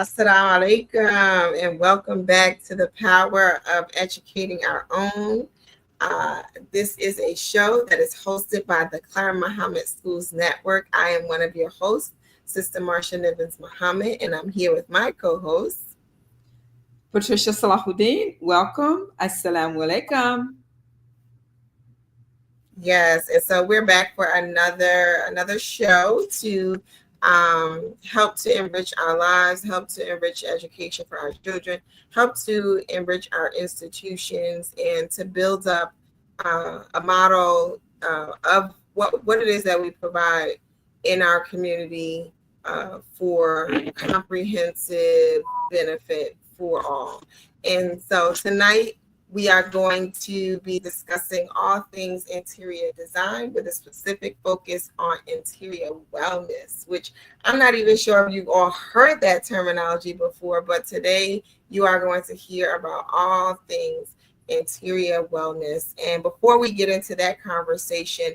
Assalamu alaikum and welcome back to the Power of Educating Our Own. Uh, this is a show that is hosted by the Clara Muhammad Schools Network. I am one of your hosts, Sister Marsha Nivens Muhammad, and I'm here with my co-host, Patricia Salahuddin. Welcome. Assalamu alaikum. Yes, and so we're back for another show to help to enrich our lives, help to enrich education for our children, help to enrich our institutions, and to build up a model of what it is that we provide in our community for comprehensive benefit for all. And so tonight we are going to be discussing all things interior design with a specific focus on interior wellness, which I'm not even sure if you've all heard that terminology before, but today you are going to hear about all things interior wellness. And before we get into that conversation,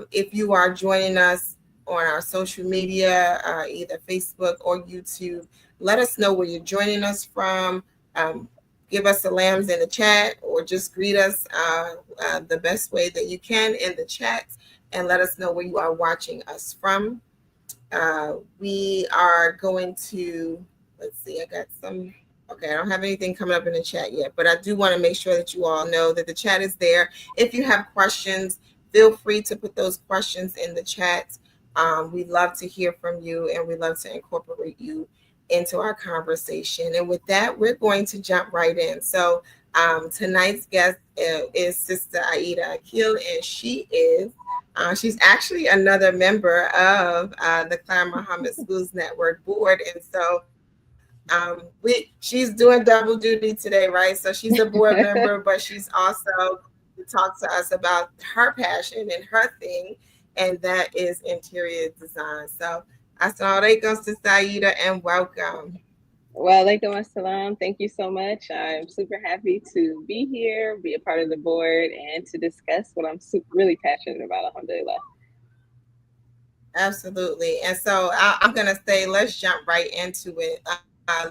if you are joining us on our social media, either Facebook or YouTube, let us know where you're joining us from. Give us the lambs in the chat or just greet us the best way that you can in the chat and let us know where you are watching us from. We are going to, let's see, I got some, okay, I don't have anything coming up in the chat yet, but I do want to make sure that you all know that the chat is there. If you have questions, feel free to put those questions in the chat. We love to hear from you and we love to incorporate you into our conversation. And with that, we're going to jump right in. So tonight's guest is Sister Aida Akil, and she's actually another member of the Clara Muhammad Schools Network board. And so she's doing double duty today, right? So she's a board member, but she's also to talk to us about her passion and her thing, and that is interior design. So assalamu alaikum, Sister Aida, and welcome. Well, alaikum assalam. Thank you so much. I'm super happy to be here, be a part of the board, and to discuss what I'm really passionate about, alhamdulillah. Absolutely. And so I'm going to say, let's jump right into it.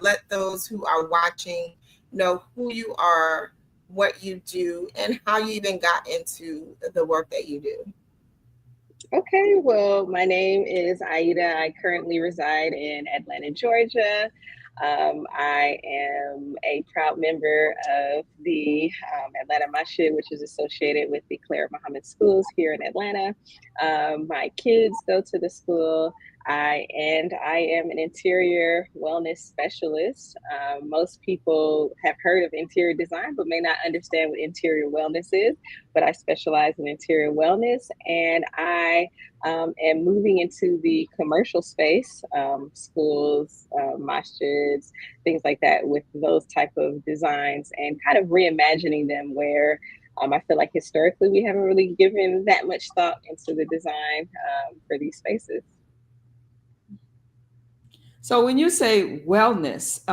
Let those who are watching know who you are, what you do, and how you even got into the work that you do. Okay, well, my name is Aida. I currently reside in Atlanta, Georgia. I am a proud member of the Atlanta Masjid, which is associated with the Clara Muhammad Schools here in Atlanta. My kids go to the school. I am an interior wellness specialist. Most people have heard of interior design, but may not understand what interior wellness is. But I specialize in interior wellness, and I am moving into the commercial space, schools, masjids, things like that, with those type of designs, and kind of reimagining them where I feel like historically we haven't really given that much thought into the design for these spaces. So when you say wellness,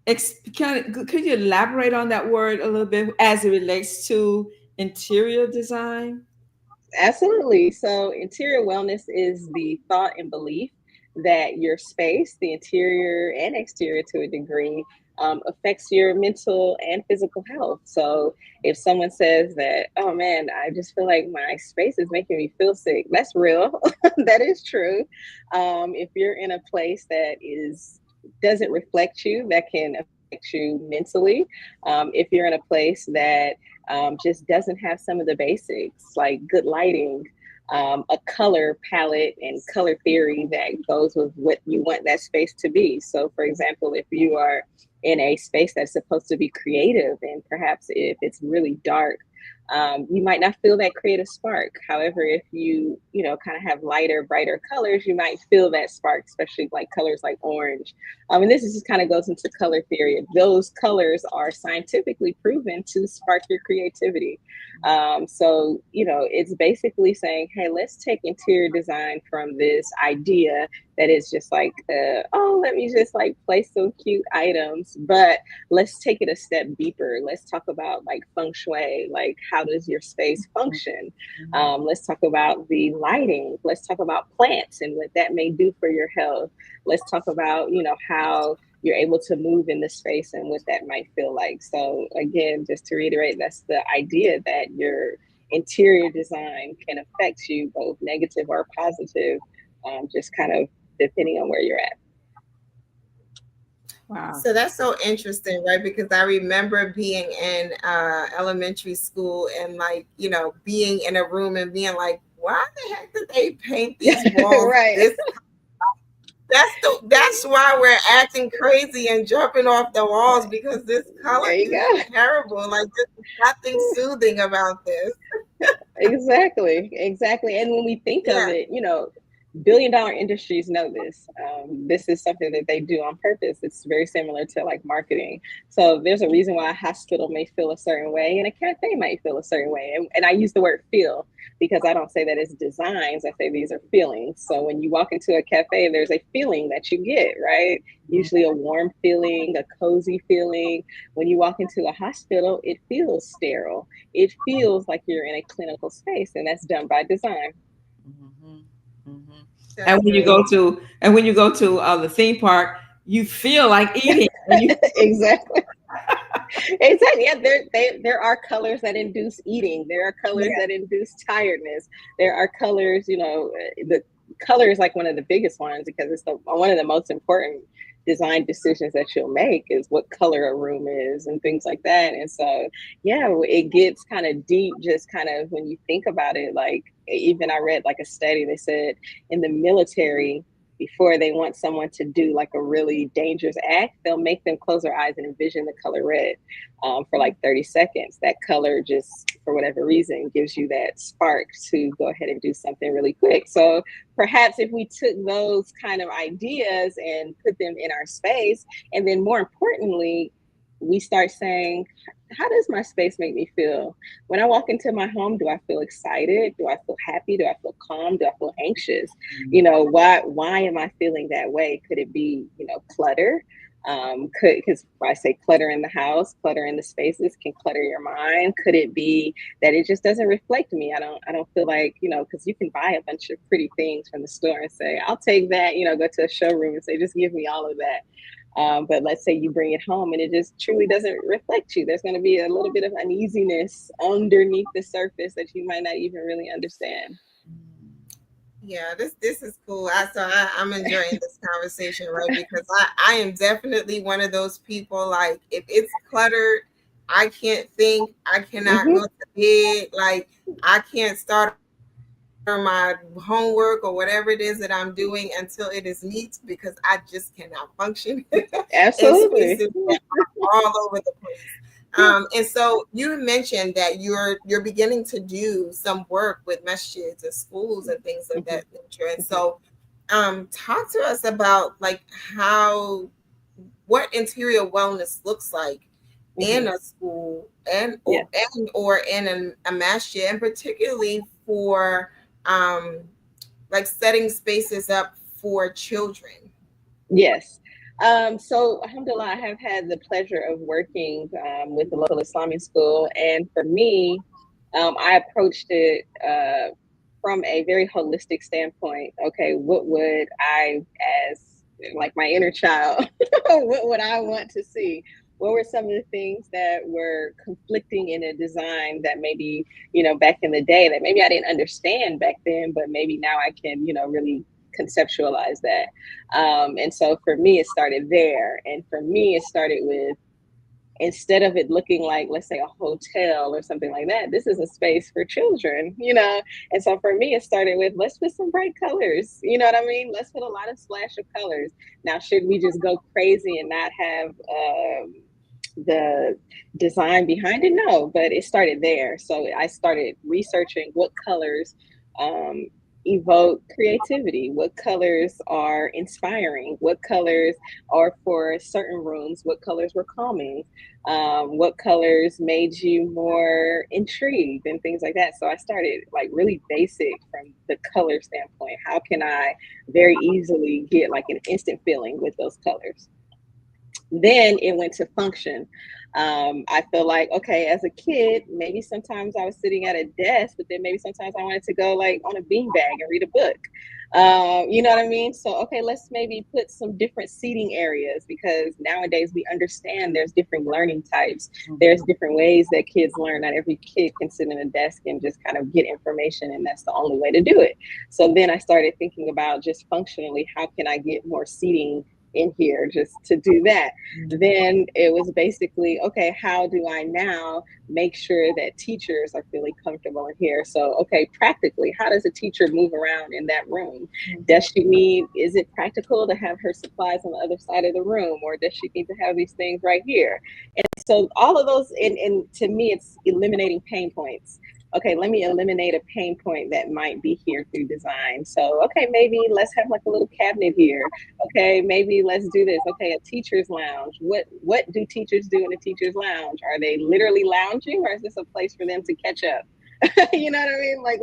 could you elaborate on that word a little bit as it relates to interior design? Absolutely. So interior wellness is the thought and belief that your space, the interior and exterior to a degree, affects your mental and physical health. So if someone says that, oh man, I just feel like my space is making me feel sick, that's real. That is true. If you're in a place that doesn't reflect you, that can affect you mentally. If you're in a place that just doesn't have some of the basics like good lighting, a color palette and color theory that goes with what you want that space to be. So for example, if you are in a space that's supposed to be creative, and perhaps if it's really dark, you might not feel that creative spark. However, if you kind of have lighter, brighter colors, you might feel that spark, especially like colors like orange. And this is just kind of goes into color theory. Those colors are scientifically proven to spark your creativity. So, it's basically saying, hey, let's take interior design from this idea that is just like, let me just like place some cute items, but let's take it a step deeper. Let's talk about like feng shui, like how does your space function? Let's talk about the lighting. Let's talk about plants and what that may do for your health. Let's talk about, how you're able to move in the space and what that might feel like. So again, just to reiterate, that's the idea that your interior design can affect you both negative or positive, just kind of depending on where you're at. Wow. So that's so interesting, right? Because I remember being in elementary school and, like, being in a room and being like, why the heck did they paint these walls Right. this? That's why we're acting crazy and jumping off the walls, because this color There you is go. terrible. Like, there's nothing soothing about this. Exactly, exactly. And when we think of Yeah. it, billion-dollar industries know this. This is something that they do on purpose. It's very similar to like marketing. So there's a reason why a hospital may feel a certain way and a cafe might feel a certain way. And I use the word feel because I don't say that it's designs. I say these are feelings. So when you walk into a cafe, there's a feeling that you get, right? Usually a warm feeling, a cozy feeling. When you walk into a hospital, it feels sterile. It feels like you're in a clinical space, and that's done by design. Hmm. Hmm. And That's when you very go to the theme park, you feel like eating. When you Exactly. Exactly. Yeah, there are colors that induce eating. There are colors that induce tiredness. There are colors, the color is like one of the biggest ones because it's one of the most important design decisions that you'll make is what color a room is and things like that. And so, yeah, it gets kind of deep just kind of when you think about it. Like, even I read like a study that said in the military, before they want someone to do like a really dangerous act, they'll make them close their eyes and envision the color red for like 30 seconds. That color just, for whatever reason, gives you that spark to go ahead and do something really quick. So perhaps if we took those kind of ideas and put them in our space, and then more importantly, we start saying, how does my space make me feel? When I walk into my home, do I feel excited? Do I feel happy? Do I feel calm? Do I feel anxious? Why am I feeling that way? Could it be, clutter? Because I say clutter in the house, clutter in the spaces can clutter your mind. Could it be that it just doesn't reflect me? I don't feel like, because you can buy a bunch of pretty things from the store and say, I'll take that, go to a showroom and say, just give me all of that. But let's say you bring it home and it just truly doesn't reflect you. There's going to be a little bit of uneasiness underneath the surface that you might not even really understand. Yeah, this is cool. I'm enjoying this conversation, right? Because I am definitely one of those people. Like, if it's cluttered, I can't think. I cannot Mm-hmm. go to bed. Like, I can't start on my homework or whatever it is that I'm doing until it is neat, because I just cannot function in spaces that Absolutely. are all over the place. And so you mentioned that you're beginning to do some work with masjids and schools and things of Mm-hmm. that nature. And Mm-hmm. so, talk to us about, like, how what interior wellness looks like Mm-hmm. in a school and Yeah. or in a masjid, and particularly for, um, like, setting spaces up for children. Yes. So, alhamdulillah, I have had the pleasure of working with the local Islamic school. And for me, I approached it from a very holistic standpoint. Okay, what would I, as like my inner child, what would I want to see? What were some of the things that were conflicting in a design that maybe, back in the day that maybe I didn't understand back then, but maybe now I can, really conceptualize that. And so for me, it started there. And for me, it started with, instead of it looking like, let's say, a hotel or something like that, this is a space for children. And so for me, it started with, let's put some bright colors. You know what I mean? Let's put a lot of splash of colors. Now, should we just go crazy and not have the design behind it? No, but it started there. So I started researching what colors um, evoke creativity, what colors are inspiring, what colors are for certain rooms, what colors were calming, what colors made you more intrigued and things like that. So I started like really basic from the color standpoint. How can I very easily get like an instant feeling with those colors? Then it went to function. I feel like, okay, as a kid, maybe sometimes I was sitting at a desk, but then maybe sometimes I wanted to go like on a beanbag and read a book. You know what I mean? So, okay, let's maybe put some different seating areas, because nowadays we understand there's different learning types. There's different ways that kids learn. Not every kid can sit in a desk and just kind of get information, and that's the only way to do it. So then I started thinking about just functionally, how can I get more seating in here just to do that? Then it was basically, okay, how do I now make sure that teachers are feeling comfortable in here? So, okay, practically, how does a teacher move around in that room? Does she need, is it practical to have her supplies on the other side of the room, or does she need to have these things right here? And so all of those, and to me, it's eliminating pain points. Okay, let me eliminate a pain point that might be here through design. So, okay, maybe let's have like a little cabinet here. Okay, maybe let's do this. Okay, a teacher's lounge. What do teachers do in a teacher's lounge? Are they literally lounging, or is this a place for them to catch up? You know what I mean? Like,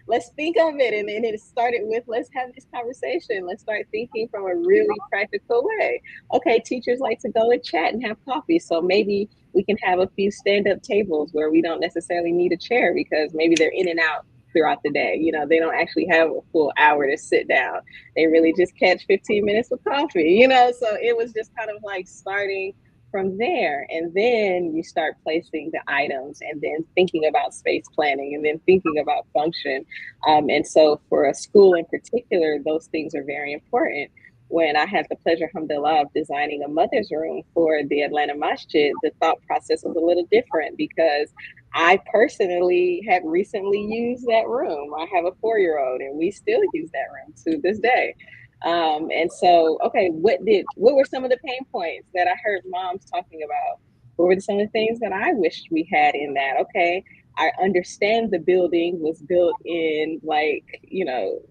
let's think of it. And then it started with, let's have this conversation. Let's start thinking from a really practical way. Okay, teachers like to go and chat and have coffee. So maybe we can have a few stand-up tables where we don't necessarily need a chair, because maybe they're in and out throughout the day. You know, they don't actually have a full hour to sit down. They really just catch 15 minutes of coffee, you know? So it was just kind of like starting from there. And then you start placing the items, and then thinking about space planning, and then thinking about function. And so for a school in particular, those things are very important. When I had the pleasure, alhamdulillah, of designing a mother's room for the Atlanta Masjid, the thought process was a little different, because I personally have recently used that room. I have a 4-year-old, and we still use that room to this day. And so, okay, what were some of the pain points that I heard moms talking about? What were some of the things that I wished we had in that? Okay, I understand the building was built in, like, you know,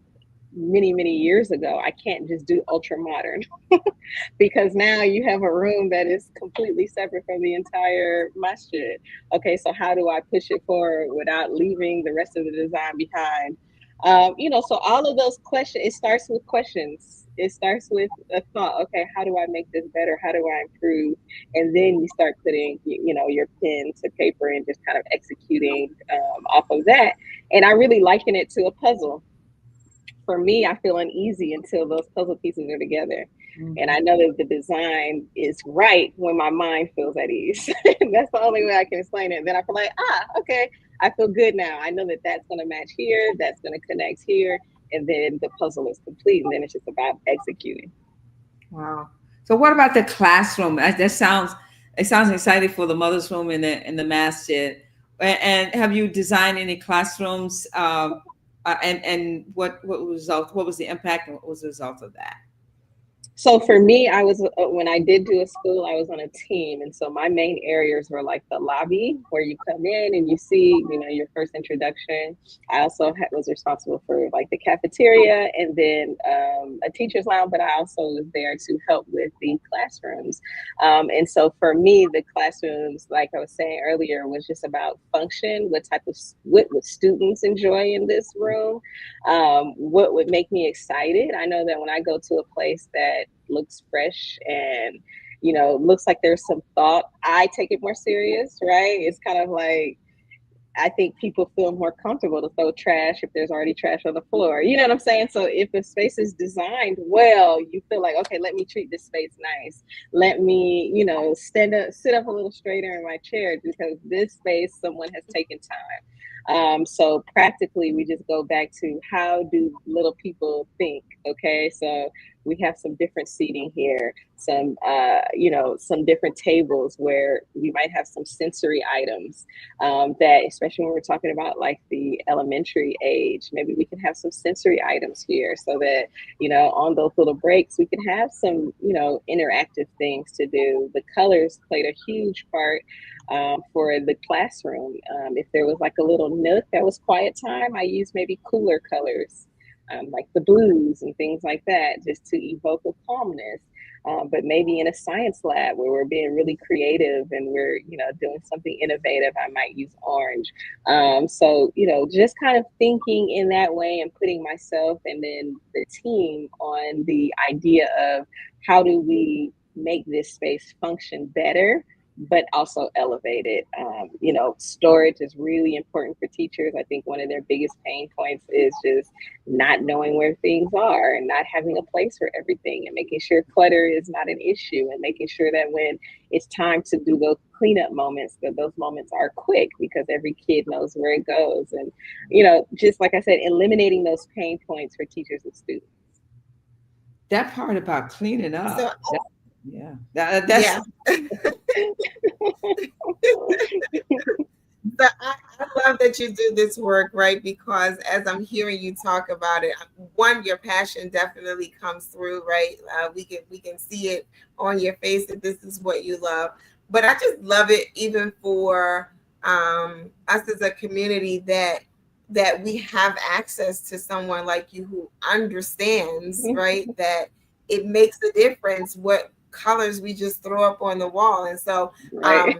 many years ago. I can't just do ultra modern, because now you have a room that is completely separate from the entire masjid. Okay, so how do I push it forward without leaving the rest of the design behind? You know, so all of those questions, it starts with questions. It starts with a thought. Okay, how do I make this better? How do I improve? And then you start putting, you know, your pen to paper and just kind of executing off of that. And I really liken it to a puzzle. For me, I feel uneasy until those puzzle pieces are together. And I know that the design is right when my mind feels at ease. That's the only way I can explain it. Then I feel like, okay, I feel good now. I know that that's going to match here, that's going to connect here, and then the puzzle is complete. And then it's just about executing. Wow. So what about the classroom? That sounds, it sounds exciting for the mother's room in the masjid. And have you designed any classrooms? And what was the impact, and what was the result of that? So for me, I was when I did do a school, I was on a team, and so my main areas were like the lobby, where you come in and you see, you know, your first introduction. I also was responsible for like the cafeteria, and then a teacher's lounge, but I also was there to help with the classrooms. And so for me, the classrooms, like I was saying earlier, was just about function. What would students enjoy in this room? What would make me excited? I know that when I go to a place that looks fresh and, you know, looks like there's some thought, I take it more serious, right? It's kind of like, I think people feel more comfortable to throw trash if there's already trash on the floor. You know what I'm saying? So if a space is designed well, you feel like, okay, let me treat this space nice. Let me, you know, sit up a little straighter in my chair, because this space, someone has taken time. So practically, we just go back to, how do little people think? Okay, so we have some different seating here, some, you know, some different tables where we might have some sensory items, that, especially when we're talking about like the elementary age, maybe we can have some sensory items here, so that, you know, on those little breaks, we can have some, you know, interactive things to do. The colors played a huge part for the classroom. If there was like a little nook that was quiet time, I used maybe cooler colors, like the blues and things like that, just to evoke a calmness. But maybe in a science lab where we're being really creative and we're, you know, doing something innovative, I might use orange. So, you know, just kind of thinking in that way, and putting myself and then the team on the idea of, how do we make this space function better, but also elevate it. Storage is really important for teachers. I think one of their biggest pain points is just not knowing where things are and not having a place for everything, and making sure clutter is not an issue, and making sure that when it's time to do those cleanup moments, that those moments are quick because every kid knows where it goes. And, just like I said, eliminating those pain points for teachers and students. That part about cleaning So up. Yeah. That's yeah. So I love that you do this work, right? Because as I'm hearing you talk about it, one, your passion definitely comes through, right? We can see it on your face that this is what you love. But I just love it even for us as a community that we have access to someone like you who understands, right? That it makes a difference what colors we just throw up on the wall. And so Right.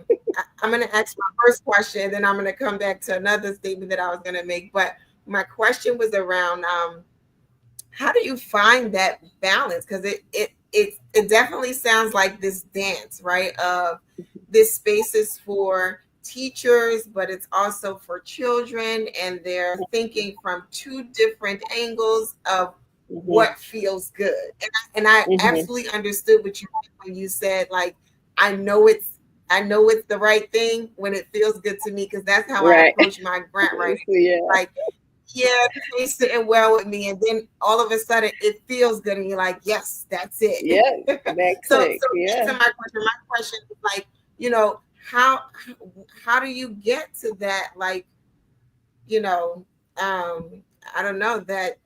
I'm going to ask my first question, then I'm going to come back to another statement that I was going to make. But my question was around how do you find that balance? Because it definitely sounds like this dance, right? Of this space is for teachers, but it's also for children, and they're thinking from two different angles of Hmm. what feels good. And I Hmm. absolutely understood what you meant when you said, like, I know it's I know it's the right thing when it feels good to me, because that's how I Right. approach my grant writing. Yeah. Like, yeah, this ain't sitting well with me, and then all of a sudden it feels good, and you're like, yes, that's it. Yeah. That So click. Yeah. answer my question. My question is like, you know, how how do you get to that, like, you know, I don't know, that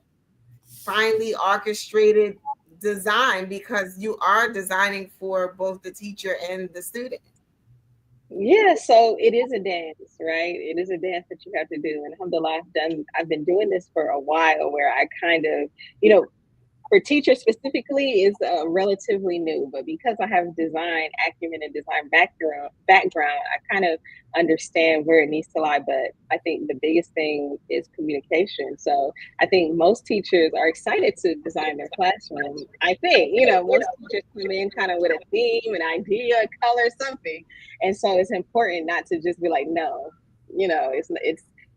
finely orchestrated design, because you are designing for both the teacher and the student. Yeah, so it is a dance, right? It is a dance that you have to do. And alhamdulillah, I've been doing this for a while where I kind of, you know, for teachers specifically is relatively new, but because I have design acumen and design background, I kind of understand where it needs to lie. But I think the biggest thing is communication. So I think most teachers are excited to design their classroom. I think, most teachers come in kind of with a theme, an idea, a color, something. And so it's important not to just be like, no, it's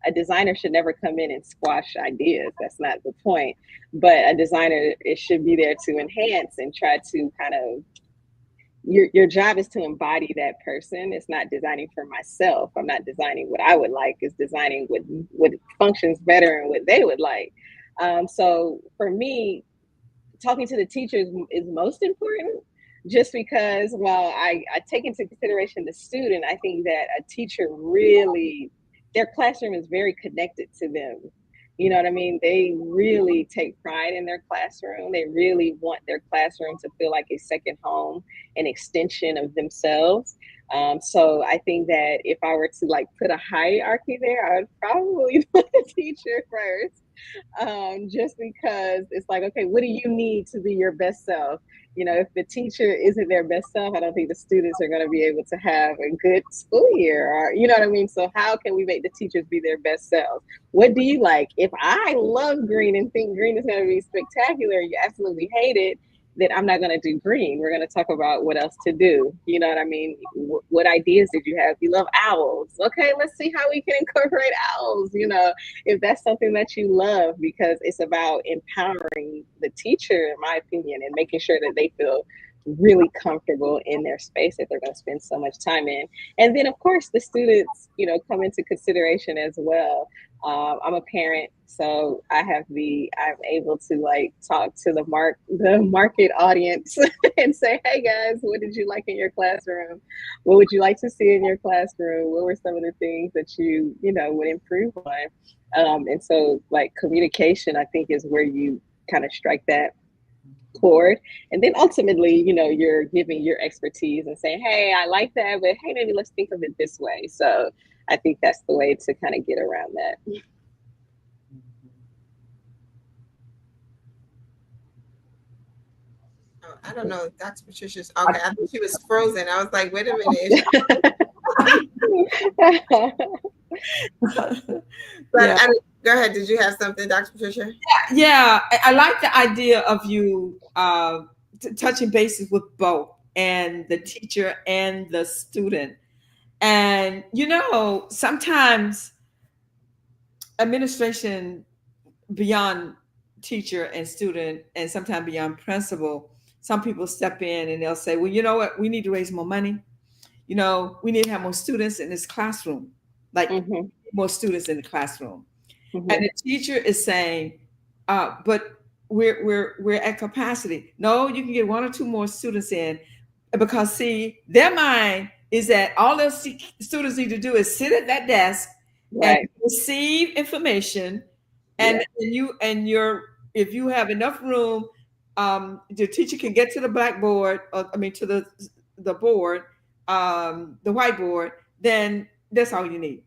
a designer should never come in and squash ideas. That's not the point. But a designer, it should be there to enhance and try to kind of, your job is to embody that person. It's not designing for myself. I'm not designing what I would like. It's designing what functions better and what they would like. So for me, talking to the teachers is most important, just because while I take into consideration the student, I think that a teacher really, their classroom is very connected to them. You know what I mean? They really take pride in their classroom. They really want their classroom to feel like a second home, an extension of themselves. So I think that if I were to like put a hierarchy there, I would probably put the teacher first, just because it's like, okay, what do you need to be your best self? If the teacher isn't their best self, I don't think the students are going to be able to have a good school year, or, you know what I mean? So how can we make the teachers be their best selves? What do you like? If I love green and think green is going to be spectacular, you absolutely hate it, then I'm not going to do green. We're going to talk about what else to do. You know what I mean? What ideas did you have? You love owls. Okay, let's see how we can incorporate owls, if that's something that you love, because it's about empowering the teacher, in my opinion, and making sure that they feel really comfortable in their space that they're going to spend so much time in. And then, of course, the students, come into consideration as well. I'm a parent, so I'm able to like talk to the market audience and say, hey guys, what did you like in your classroom? What would you like to see in your classroom? What were some of the things that you would improve on? And so like communication, I think, is where you kind of strike that chord. And then ultimately, you're giving your expertise and saying, hey, I like that, but hey, maybe let's think of it this way. So I think that's the way to kind of get around that. Oh, I don't know. Dr. Patricia's okay. I think she was frozen. I was like, wait a minute. But yeah. go ahead. Did you have something, Dr. Patricia? Yeah. I like the idea of you touching bases with both. and the teacher and the student. And sometimes administration, beyond teacher and student, and sometimes beyond principal, some people step in and they'll say, well, you know what, we need to raise more money. We need to have more students in this classroom, like Mm-hmm. more students in the classroom. And Mm-hmm. the teacher is saying, but we're at capacity. No, you can get one or two more students in, because see, their mind is that all those students need to do is sit at that desk and Right. receive information, and Yeah. if you have enough room, the teacher can get to the blackboard, I mean to the board, the whiteboard, then that's all you need.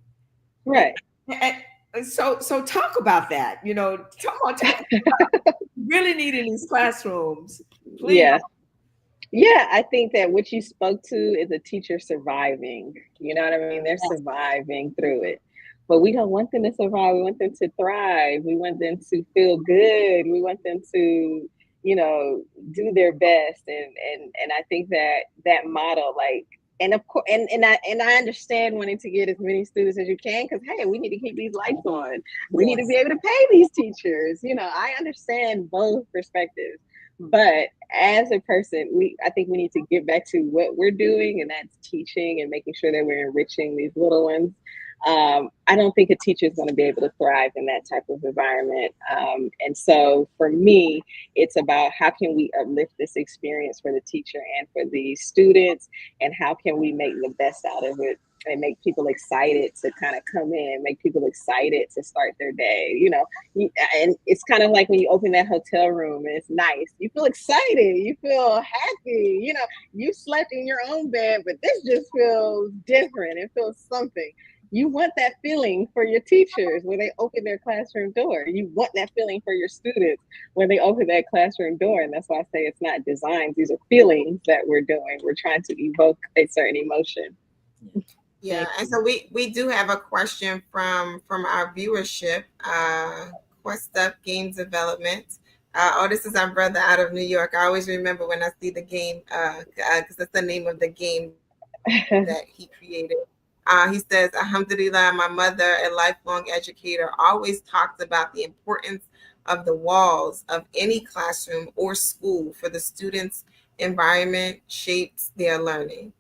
Right. So talk about that. Talk really need in these classrooms, please. Yeah. Yeah, I think that what you spoke to is a teacher surviving. You know what I mean? They're surviving through it. But we don't want them to survive. We want them to thrive. We want them to feel good. We want them to, do their best. And I think that that model, like, and of course, and I understand wanting to get as many students as you can, because hey, we need to keep these lights on. We need to Yes. be able to pay these teachers. I understand both perspectives. But as a person, I think we need to get back to what we're doing, and that's teaching and making sure that we're enriching these little ones. I don't think a teacher is going to be able to thrive in that type of environment. And so for me, it's about how can we uplift this experience for the teacher and for the students, and how can we make the best out of it and make people excited to kind of come in, make people excited to start their day. And it's kind of like when you open that hotel room and it's nice. You feel excited. You feel happy. You slept in your own bed, but this just feels different. It feels something. You want that feeling for your teachers when they open their classroom door. You want that feeling for your students when they open that classroom door. And that's why I say it's not designs. These are feelings that we're doing. We're trying to evoke a certain emotion. Yeah, Thank and you. so we do have a question from our viewership. Quest Up Game Development. This is our brother out of New York. I always remember when I see the game, because that's the name of the game that he created. He says, Alhamdulillah, my mother, a lifelong educator, always talked about the importance of the walls of any classroom or school for the students' environment shapes their learning.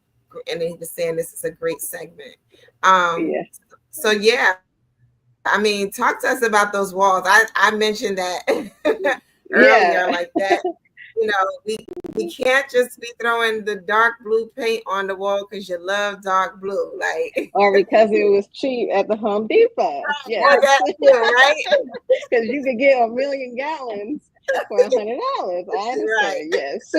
And he was saying this is a great segment. Um, Yeah. so yeah, I mean, talk to us about those walls. I mentioned that earlier, like that. Yeah. We can't just be throwing the dark blue paint on the wall because you love dark blue, like Or because it was cheap at the Home Depot. or Yes. that too, right? Because you could get 1,000,000 gallons for $100. I Right. understand. Yes.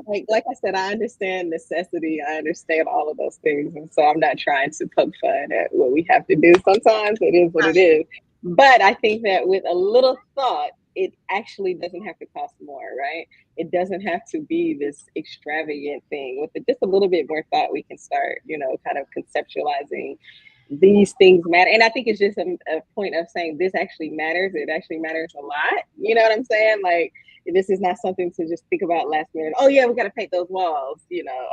Like I said, I understand necessity. I understand all of those things. And so I'm not trying to poke fun at what we have to do. Sometimes it is what it is. But I think that with a little thought, it actually doesn't have to cost more, right? It doesn't have to be this extravagant thing. With just a little bit more thought, we can start, kind of conceptualizing these things matter. And I think it's just a point of saying this actually matters. It actually matters a lot. You know what I'm saying? Like, this is not something to just think about last minute. Oh yeah, we got to paint those walls.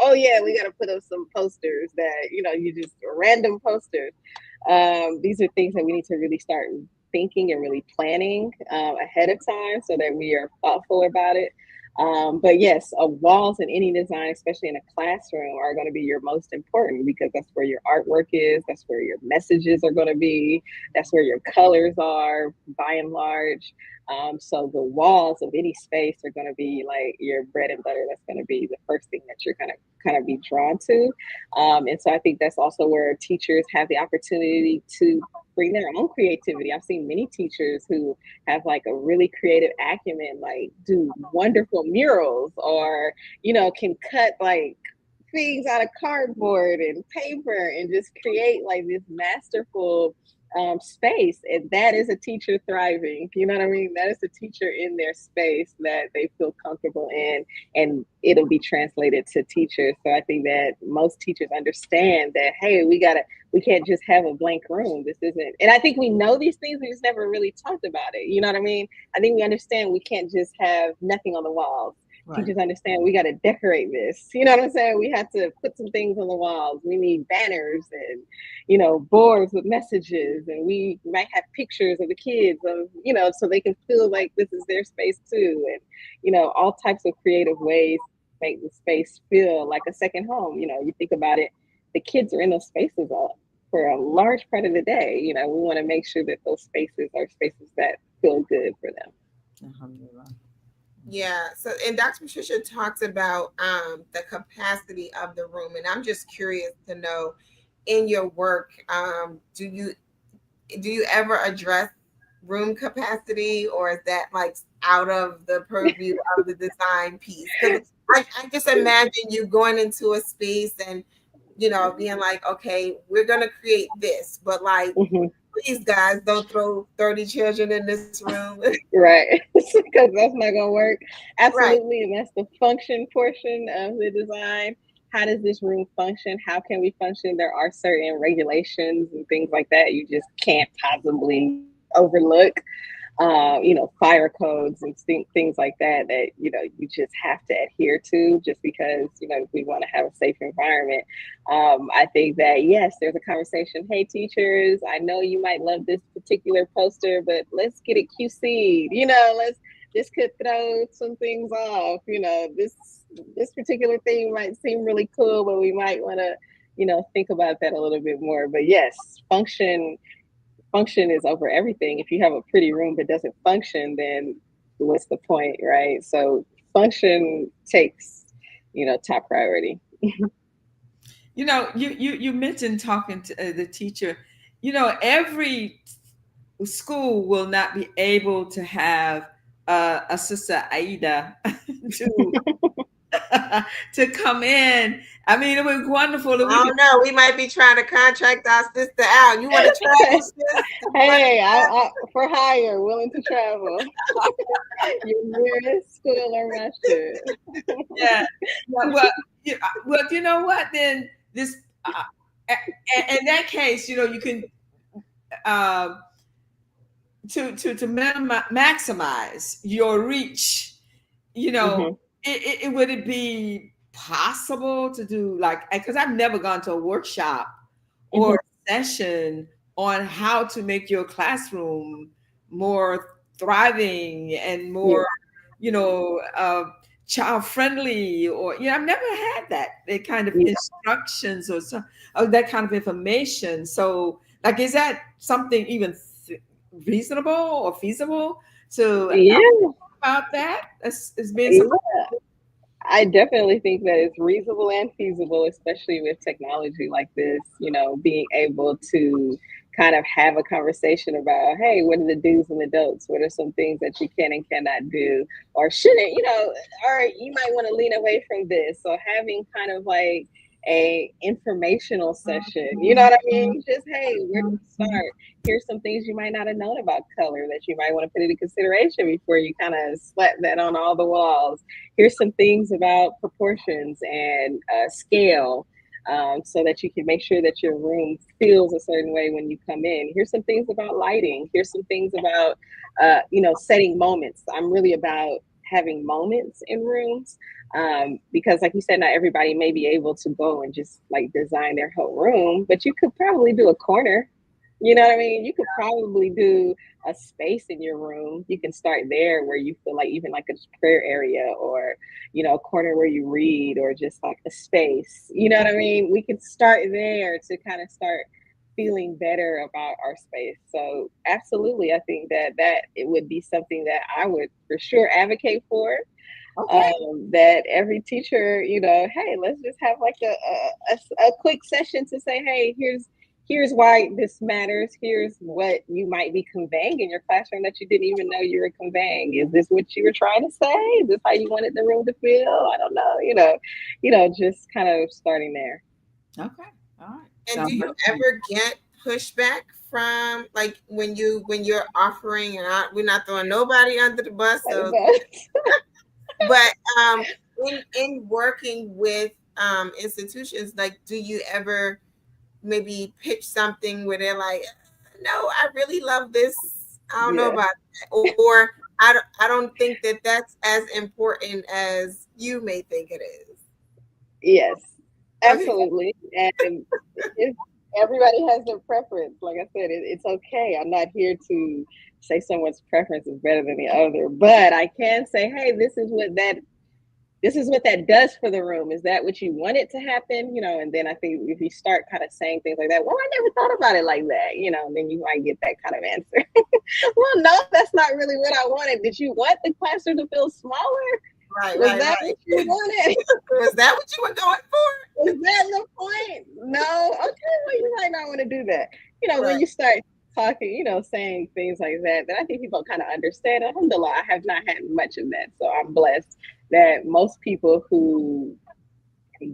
Oh yeah, we got to put up some posters that you just random posters. These are things that we need to really start thinking and really planning ahead of time so that we are thoughtful about it. But yes, walls in any design, especially in a classroom, are going to be your most important, because that's where your artwork is. That's where your messages are going to be. That's where your colors are, by and large. So the walls of any space are going to be like your bread and butter. That's going to be the first thing that you're going to kind of be drawn to. And so I think that's also where teachers have the opportunity to bring their own creativity. I've seen many teachers who have like a really creative acumen, like do wonderful murals, or can cut like things out of cardboard and paper and just create like this masterful space. And that is a teacher thriving. You know what I mean? That is a teacher in their space that they feel comfortable in, and it'll be translated to teachers. So I think that most teachers understand that, hey, we can't just have a blank room. This isn't, and I think we know these things, we just never really talked about it. You know what I mean? I think we understand we can't just have nothing on the walls. Right. Teachers understand we got to decorate this. You know what I'm saying? We have to put some things on the walls. We need banners and, boards with messages. And we might have pictures of the kids of, so they can feel like this is their space too. And, all types of creative ways to make the space feel like a second home. You think about it, the kids are in those spaces for a large part of the day. We want to make sure that those spaces are spaces that feel good for them. Alhamdulillah. Yeah. So, and Dr. Patricia talks about the capacity of the room, and I'm just curious to know, in your work, do you ever address room capacity, or is that like out of the purview of the design piece? Because I just imagine you going into a space and being like, okay, we're gonna create this, but like, Mhm. please guys, don't throw 30 children in this room. Right. Because that's not going to work. Right. Absolutely. And that's the function portion of the design. How does this room function? How can we function? There are certain regulations and things like that you just can't possibly overlook. Fire codes and things like that you just have to adhere to just because, we want to have a safe environment. I think that, yes, there's a conversation. Hey, teachers, I know you might love this particular poster, but let's get it QC'd. This could throw some things off. This particular thing might seem really cool, but we might want to, think about that a little bit more. But yes, function is over everything. If you have a pretty room that doesn't function, then what's the point, right? So function takes, top priority. You mentioned talking to the teacher. Every school will not be able to have a sister Aida to to come in. I mean, it was wonderful that we I could. don't know. We might be trying to contract our sister out. You want to travel, sis? You want to Hey, travel? I for hire, willing to travel. Your nearest school or master. Yeah, yeah. Well, you know what? Then this, in that case, you can uh, to maximize your reach. Hmm. Would it be possible to do like, because I've never gone to a workshop Hmm. or session on how to make your classroom more thriving and Yeah. more, you know, uh, child friendly, or I've never had that kind of Yeah. instructions or so, or that kind of information. So, like, is that something even reasonable or feasible to Yeah. about that as being something? Yeah. I definitely think that it's reasonable and feasible, especially with technology like this, being able to kind of have a conversation about, hey, what are the do's and the don'ts? What are some things that you can and cannot do or shouldn't, or you might want to lean away from this. So having kind of like a informational session, you know what I mean? Just, hey, where do we start? Here's some things you might not have known about color that you might want to put into consideration before you kind of slap that on all the walls. Here's some things about proportions and scale, so that you can make sure that your room feels a certain way when you come in. Here's some things about lighting. Here's some things about, setting moments. I'm really about having moments in rooms, because, like you said, not everybody may be able to go and just like design their whole room, but you could probably do a corner. You know what I mean? You could probably do a space in your room. You can start there where you feel like even like a prayer area, or, a corner where you read, or just like a space. You know what I mean? We could start there to kind of start feeling better about our space. So absolutely, I think that it would be something that I would for sure advocate for. Okay. That every teacher, hey, let's just have like a quick session to say, hey, here's why this matters. Here's what you might be conveying in your classroom that you didn't even know you were conveying. Is this what you were trying to say? Is this how you wanted the room to feel? I don't know. Just kind of starting there. Okay. All right. And do Sounds you like ever get pushback from, like, when you're offering, and we're not throwing nobody under the bus, so but in working with institutions, like, do you ever maybe pitch something where they're like, no, I really love this, I don't know about that, or I don't think that that's as important as you may think it is. Yes, Okay. absolutely. And if everybody has their preference, like I said, it's okay. I'm not here to say someone's preference is better than the other, but I can say, hey, this is what that does for the room. Is that what you want it to happen? And then I think if you start kind of saying things like that, well, I never thought about it like that, then you might get that kind of answer. Well, no, that's not really what I wanted. Did you want the classroom to feel smaller? Right, Was right, that what right. you wanted? Was that what you were going for? Is that the point? No. Okay, well, you might not want to do that. When Right. you start talking, saying things like that, then I think people kind of understand. Alhamdulillah, I have not had much of that. So I'm blessed that most people who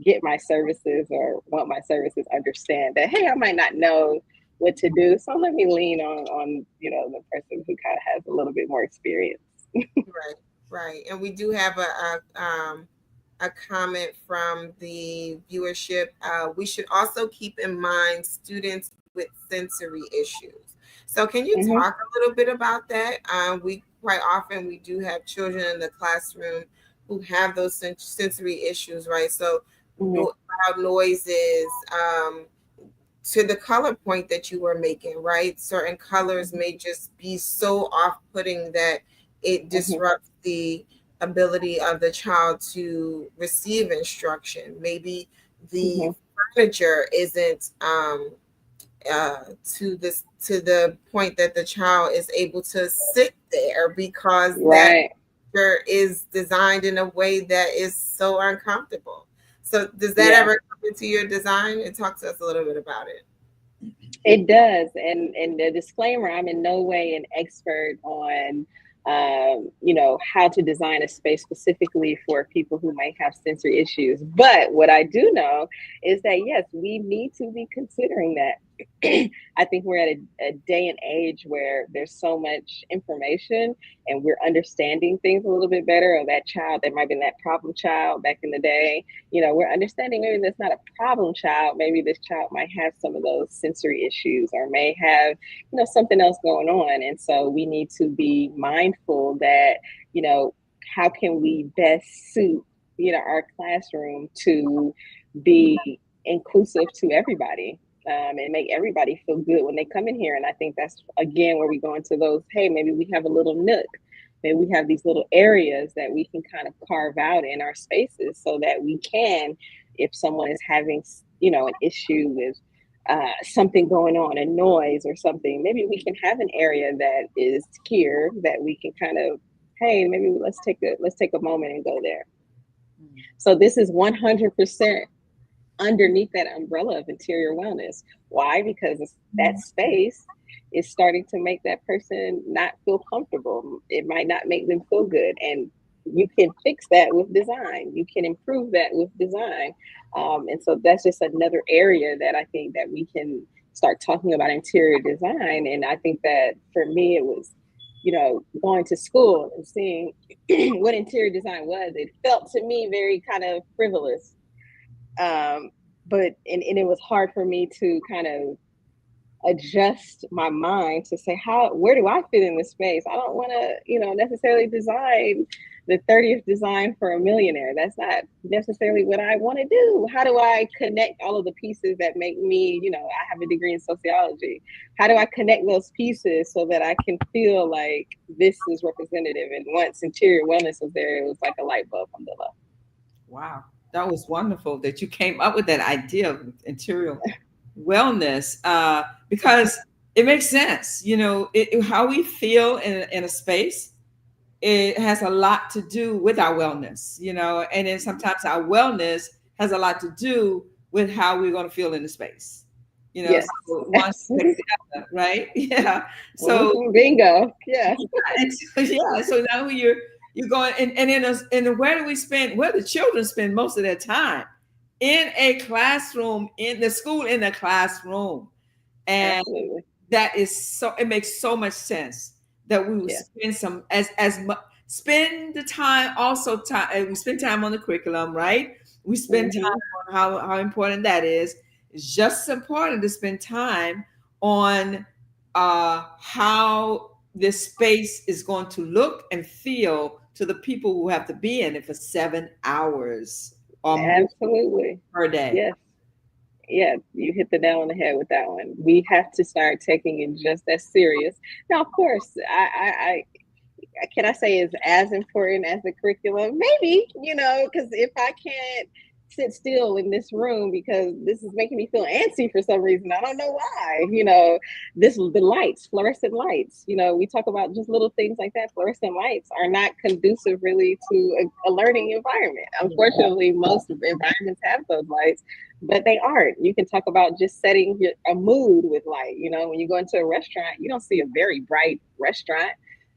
get my services or want my services understand that, hey, I might not know what to do. So let me lean on the person who kind of has a little bit more experience. Right, right. And we do have a comment from the viewership. We should also keep in mind students with sensory issues. So, can you Mm-hmm, talk a little bit about that? We quite often we do have children in the classroom who have those sensory issues, right? So, mm-hmm, loud noises. To the color point that you were making, right? Certain colors may just be so off-putting that it mm-hmm, disrupts the ability of the child to receive instruction. Maybe the mm-hmm. furniture isn't to the point that the child is able to sit there because that Right. furniture is designed in a way that is so uncomfortable. So does that Yeah. ever come into your design? And talk to us a little bit about it. It does, and the disclaimer: I'm in no way an expert on, how to design a space specifically for people who might have sensory issues. But what I do know is that yes, we need to be considering that. I think we're at a day and age where there's so much information and we're understanding things a little bit better. Or that child that might have been that problem child back in the day, we're understanding maybe that's not a problem child. Maybe this child might have some of those sensory issues or may have, something else going on. And so we need to be mindful that, you know, how can we best suit, our classroom to be inclusive to everybody, and make everybody feel good when they come in here. And I think that's again where we go into those, hey, maybe we have a little nook. Maybe we have these little areas that we can kind of carve out in our spaces so that we can, if someone is having, an issue with something going on, a noise or something, maybe we can have an area that is here that we can kind of, hey, maybe let's take a moment and go there. So this is 100% underneath that umbrella of interior wellness. Why? Because that space is starting to make that person not feel comfortable. It might not make them feel good. And you can fix that with design. You can improve that with design. And so that's just another area that I think that we can start talking about interior design. And I think that for me, it was, going to school and seeing what interior design was. It felt to me very kind of frivolous, but and it was hard for me to kind of adjust my mind to say, where do I fit in this space? I don't want to necessarily design the 30th design for a millionaire. That's not necessarily what I want to do. How do I connect all of the pieces that make me, I have a degree in sociology, how do I connect those pieces so that I can feel like this is representative? And once interior wellness was there, it was like a light bulb on the left. Wow, that was wonderful that you came up with that idea of interior wellness, because it makes sense. How we feel in a space, it has a lot to do with our wellness, and then sometimes our wellness has a lot to do with how we're going to feel in the space, Yes, so one affects absolutely. the other, right? Yeah. So, Mhm, bingo. Yeah. and so yeah, so now you're going, and where do we spend, where the children spend most of their time? In a classroom, in the school, in the classroom. And Absolutely. that is so, it makes so much sense that we would Yeah. spend some, as much, spend the time, also time, we spend time on the curriculum, right? We spend Hmm. time on how important that is. It's just as important to spend time on how this space is going to look and feel to the people who have to be in it for 7 hours or more Absolutely. per day. Yes. Yeah, you hit the nail on the head with that one. We have to start taking it just as serious. Now, of course, can I say is as important as the curriculum? Maybe, because if I can't sit still in this room because this is making me feel antsy for some reason, I don't know why. The lights, fluorescent lights. We talk about just little things like that. Fluorescent lights are not conducive really to a learning environment. Unfortunately, most environments have those lights, but they aren't. You can talk about just setting a mood with light. When you go into a restaurant, you don't see a very bright restaurant.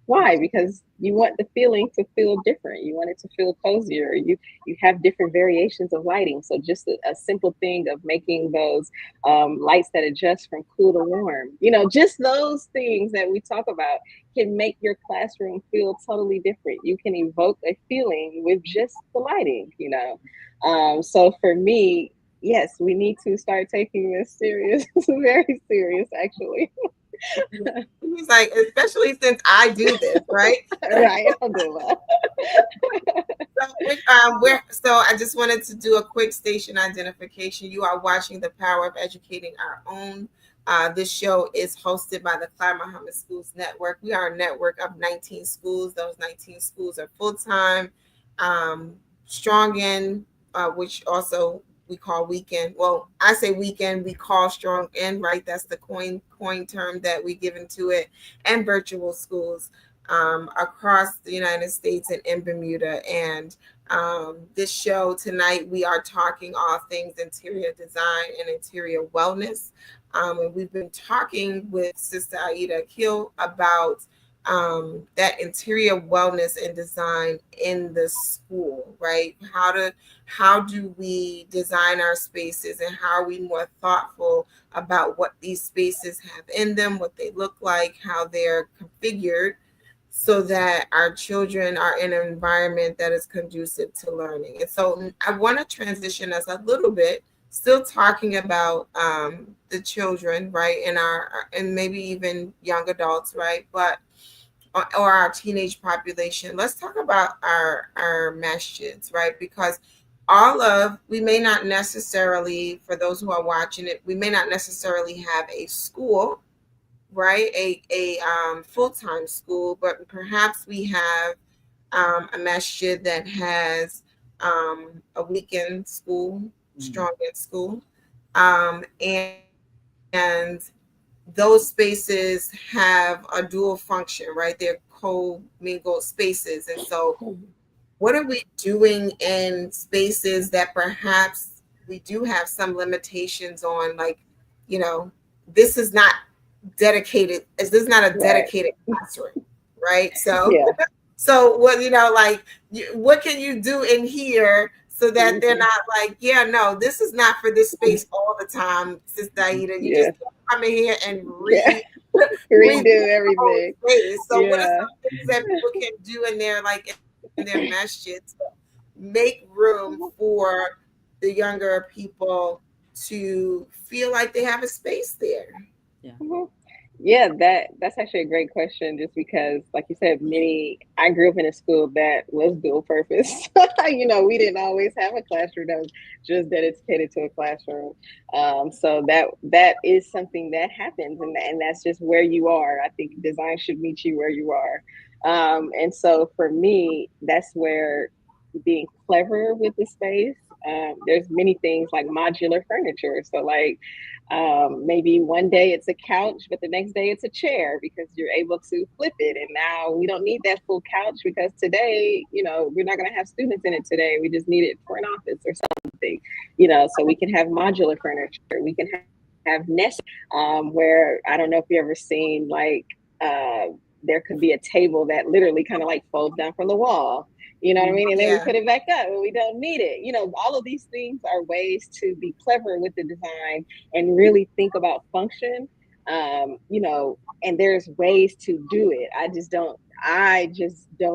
Why? Because you want the feeling to feel different. You want it to feel cozier. You have different variations of lighting. So just a simple thing of making those lights that adjust from cool to warm. Just those things that we talk about can make your classroom feel totally different. You can evoke a feeling with just the lighting. So for me, yes, we need to start taking this serious, very serious, actually. He's like, especially since I do this, right? Right, Alhamdulillah. So I just wanted to do a quick station identification. You are watching The Power of Educating Our Own. This show is hosted by the Clyde Muhammad Schools Network. We are a network of 19 schools. Those 19 schools are full-time, strong in, which also we call weekend. Well, I say weekend, we call strong in, right? That's the coin term that we give into it, and virtual schools across the United States and in Bermuda. And this show tonight, we are talking all things interior design and interior wellness. And we've been talking with Sister Aida Akil about that interior wellness and design in the school, right? How do we design our spaces, and how are we more thoughtful about what these spaces have in them, what they look like, how they're configured, so that our children are in an environment that is conducive to learning. And so I want to transition us a little bit, still talking about the children, right, and maybe even young adults, right, but or our teenage population. Let's talk about our masjids, right, because we may not necessarily, for those who are watching it, we may not necessarily have a school, right? A full-time school, but perhaps we have a masjid that has a weekend school, strong in school, and those spaces have a dual function, right? They're co-mingled spaces, and so what are we doing in spaces that perhaps we do have some limitations on, like, you know, this is not this is not a Right. dedicated classroom, right? So Yeah. so what, like, what can you do in here so that they're Hmm. not like, yeah, no, this is not for this space all the time, Sister Aida. You just Yeah. can't come in here and Yeah. redo Redo the whole everything. space. So what are Yeah. some things that people can do in their, like, in their masjid to make room for the younger people to feel like they have a space there? Yeah. Mhm. Yeah, that's actually a great question. Just because, like you said, I grew up in a school that was dual purpose. We didn't always have a classroom that was just dedicated to a classroom. So that is something that happens, and that's just where you are. I think design should meet you where you are. And so for me, that's where being clever with the space. There's many things like modular furniture. So like maybe one day it's a couch, but the next day it's a chair because you're able to flip it. And now we don't need that full couch because today, we're not going to have students in it today. We just need it for an office or something, so we can have modular furniture. We can have nest where I don't know if you ever seen like, there could be a table that literally kind of like folds down from the wall. You know what I mean? And then we Yeah. put it back up and we don't need it. All of these things are ways to be clever with the design and really think about function. You know, and there's ways to do it. I just don't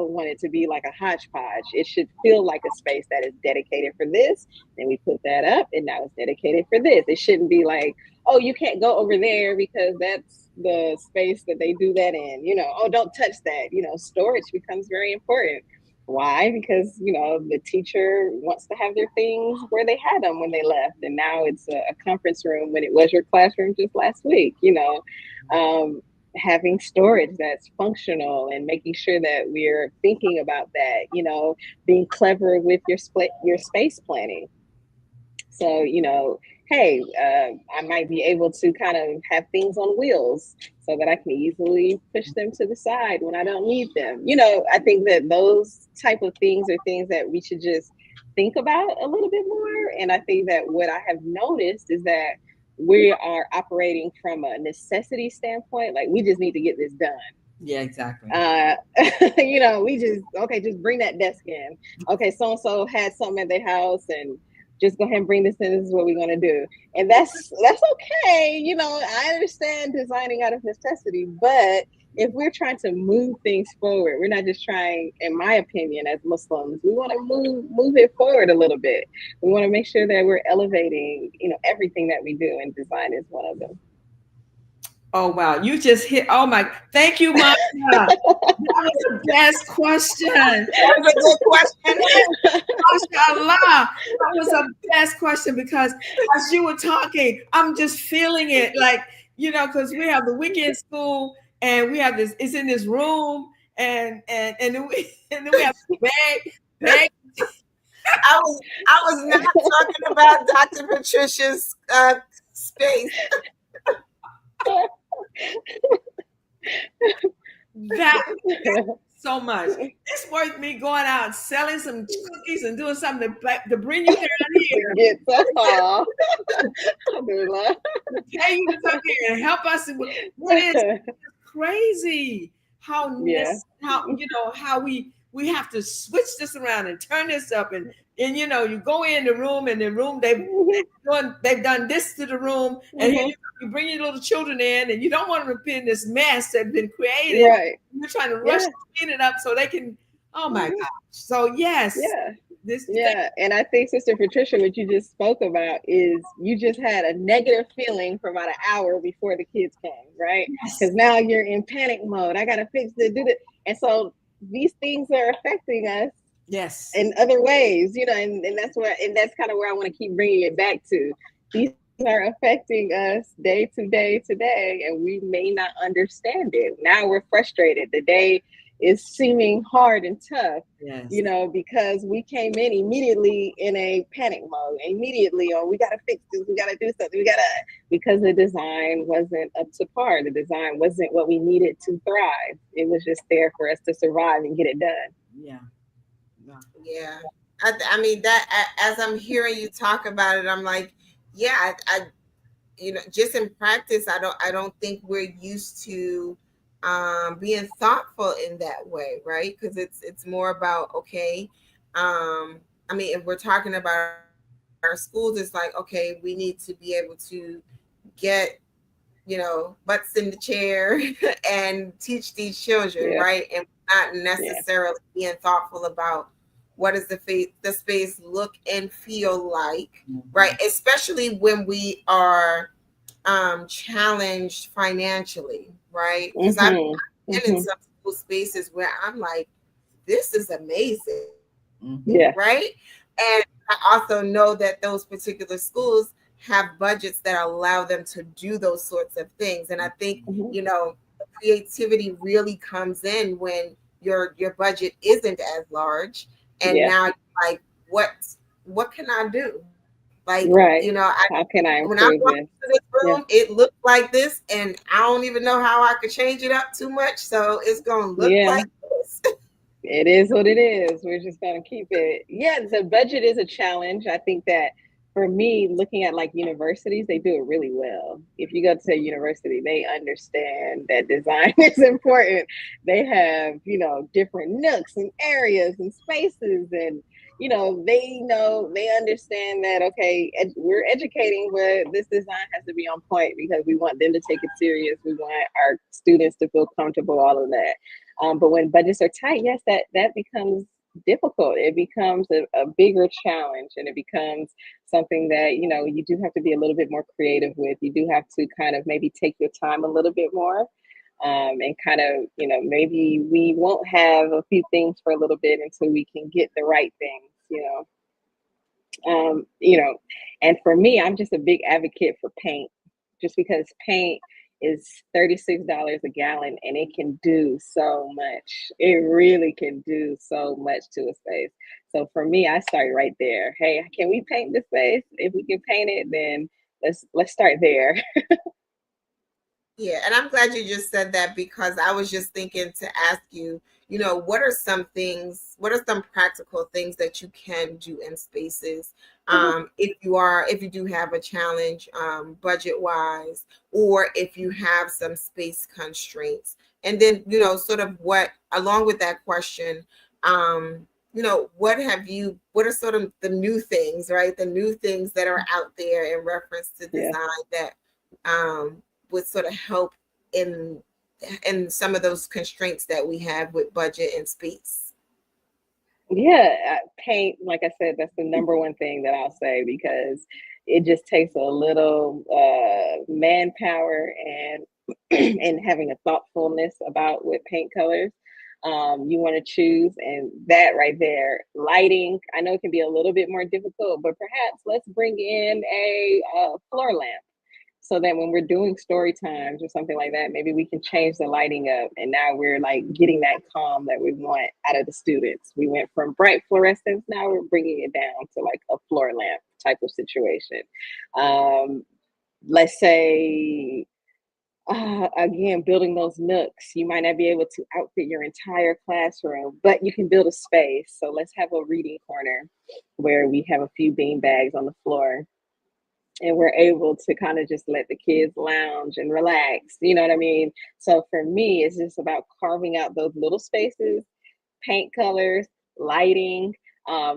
want it to be like a hodgepodge. It should feel like a space that is dedicated for this. Then we put that up and now it's dedicated for this. It shouldn't be like, oh, you can't go over there because that's the space that they do that in. You know, oh, don't touch that. You know, storage becomes very important. Why? Because, you know, the teacher wants to have their things where they had them when they left. And now it's a conference room when it was your classroom just last week, you know. Having storage that's functional and making sure that we're thinking about that, you know, being clever with your space planning. So, you know, hey, I might be able to kind of have things on wheels so that I can easily push them to the side when I don't need them. You know, I think that those type of things are things that we should just think about a little bit more. And I think that what I have noticed is that we are operating from a necessity standpoint. Like we just need to get this done. Yeah, exactly. uh you know, we just, okay, just bring that desk in. Okay, so and so had something at their house, and just go ahead and bring this in. This is what we're going to do. And that's okay. You know, I understand designing out of necessity, but if we're trying to move things forward, we're not just trying, in my opinion, as Muslims, we want to move it forward a little bit. We want to make sure that we're elevating, you know, everything that we do, and design is one of them. Oh wow, you just hit. Oh my, thank you, Monica. That was the best question. That was a good question. Mashallah. That was the best question because as you were talking, I'm just feeling it. Like, you know, because we have the weekend school and we have this, it's in this room, and then and then we have bag. I was not talking about Dr. Patricia's space. That so much. It's worth me going out and selling some cookies and doing something to bring you down here. Get the Pay you to come here and help us. What is crazy? How Yeah. how you know how we have to switch this around and turn this up, and you know, you go in the room, and the room they've done this to the room, and here you bring your little children in, and you don't want them to be in this mess that's been created. Right. You're trying to rush to clean it up so they can. Oh my gosh! So yes, Yeah. this Yeah. And I think, Sister Patricia, what you just spoke about is you just had a negative feeling for about an hour before the kids came, right? Because now you're in panic mode. I gotta fix it, do it. And so these things are affecting us yes in other ways, you know, and that's kind of where I want to keep bringing it back to. These things are affecting us day to day today, and we may not understand it. Now we're frustrated. The day is seeming hard and tough, yes you know, because we came in immediately in a panic mode, immediately, oh, we got to fix this, we got to do something, because the design wasn't up to par. The design wasn't what we needed to thrive. It was just there for us to survive and get it done. yeah. Yeah. I mean, as I'm hearing you talk about it, I'm like, yeah, you know, just in practice, I don't think we're used to being thoughtful in that way, right? Because it's more about, okay, I mean, if we're talking about our schools, it's like, okay, we need to be able to get, you know, butts in the chair and teach these children, Yeah. right? And not Yeah. necessarily being thoughtful about what does the space look and feel like, right? Especially when we are challenged financially, right? Because I've been in some school spaces where I'm like, this is amazing, Yeah. right? And I also know that those particular schools have budgets that allow them to do those sorts of things. And I think, you know, creativity really comes in when your budget isn't as large. And Yeah. now you're like, what can I do? Like, you know, Right. How can I when I improve walk this? into this room, Yeah. it looks like this, and I don't even know how I could change it up too much. So it's gonna look Yeah. like this. It is what it is. We're just going to keep it. Yeah, the budget is a challenge. I think that for me, looking at like universities, they do it really well. If you go to a university, they understand that design is important. They have, you know, different nooks and areas and spaces, and they understand that, okay, we're educating, but this design has to be on point because we want them to take it serious. We want our students to feel comfortable, all of that. But when budgets are tight, yes, that becomes difficult. It becomes a bigger challenge, and it becomes something that, you do have to be a little bit more creative with. You do have to kind of maybe take your time a little bit more, and kind of, maybe we won't have a few things for a little bit until we can get the right things, um, you know, and for me, I'm just a big advocate for paint, just because paint is $36 a gallon and it can do so much. It really can do so much to a space. So for me, I start right there. Hey, can we paint the space? If we can paint it, then let's start there. Yeah, and I'm glad you just said that because I was just thinking to ask you, what are some things, what are some practical things that you can do in spaces, if you do have a challenge, budget wise, or if you have some space constraints. And then, sort of what, along with that question, what are sort of the new things, right? The new things that are out there in reference to Yeah. design that, would sort of help in some of those constraints that we have with budget and space. Yeah, paint, like I said, that's the number one thing that I'll say, because it just takes a little manpower and and having a thoughtfulness about what paint colors you want to choose. And that right there, lighting, I know it can be a little bit more difficult, but perhaps let's bring in a floor lamp, so that when we're doing story times or something like that, maybe we can change the lighting up, and now we're like getting that calm that we want out of the students. We went from bright fluorescence, now we're bringing it down to like a floor lamp type of situation. um, let's say, again, building those nooks, you might not be able to outfit your entire classroom, but you can build a space. So let's have a reading corner where we have a few bean bags on the floor, and we're able to kind of just let the kids lounge and relax. You know what I mean? So for me, it's just about carving out those little spaces, paint colors, lighting,